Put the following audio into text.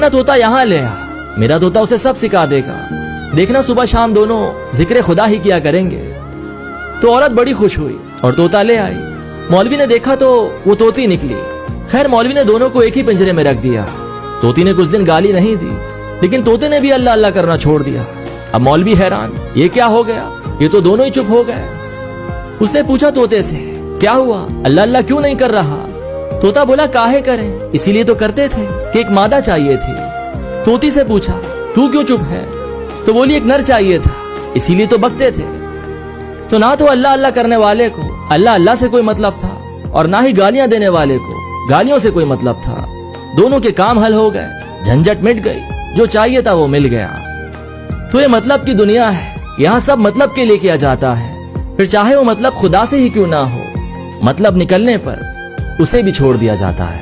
अपना तोता यहाँ ले आ, मेरा तोता उसे सब सिखा देगा, देखना सुबह शाम दोनों जिक्र खुदा ही किया करेंगे। तो औरत बड़ी खुश हुई और तोता ले आई। मौलवी ने देखा तो वो तोती निकली। खैर मौलवी ने दोनों को एक ही पिंजरे में रख दिया। तोती ने कुछ दिन गाली नहीं दी, लेकिन तोते ने भी अल्लाह अल्लाह करना छोड़ दिया। अब मौलवी हैरान, ये क्या हो गया, ये तो दोनों ही चुप हो गए। उसने पूछा तोते से, क्या हुआ, अल्लाह अल्लाह क्यों नहीं कर रहा? तोता बोला, काहे करें, इसीलिए तो करते थे कि एक मादा चाहिए थी। तोती से पूछा, तू क्यों चुप है? तो बोली, एक नर चाहिए था, इसीलिए तो बकते थे। तो ना तो अल्लाह अल्लाह करने वाले को अल्लाह अल्लाह से कोई मतलब था, और ना ही गालियां देने वाले को गालियों से कोई मतलब था। दोनों के काम हल हो गए, झंझट मिट गई, जो चाहिए था वो मिल गया। तो ये मतलब की दुनिया है, यहाँ सब मतलब के लिए किया जाता है, फिर चाहे वो मतलब खुदा से ही क्यों ना हो, मतलब निकलने पर उसे भी छोड़ दिया जाता है।